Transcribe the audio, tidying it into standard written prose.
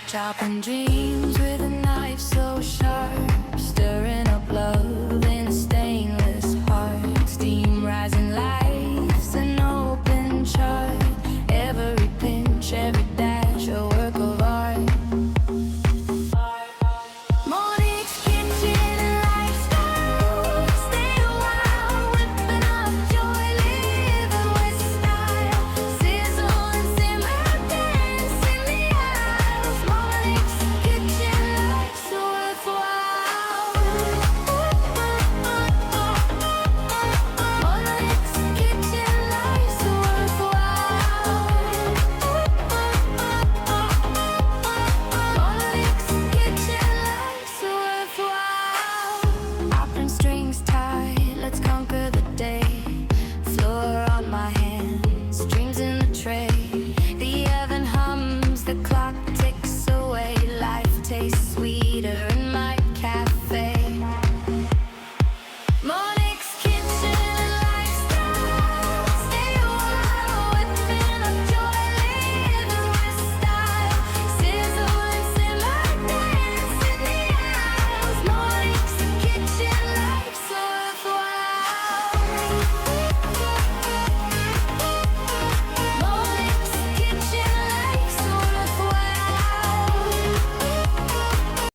Chopping dreams with a knife so sharp, stirring up love in a stainless heart. Steam rising, life's an open chart. Every pinch, every dash, a work of art. Monix kitchen and lifestyle. Stay a while, whipping up joy, living with style. Sizzle and simmer, dance in the aisles. Monix kitchen, life's worthwhile. Monix kitchen, life's worthwhile. Monix kitchen, life's worthwhile. Apron strings tied, let's conquer the day. Floor on my hands, dreams in the tray. The oven hums, the clock ticks away. Life tastes sweeter in my cafe.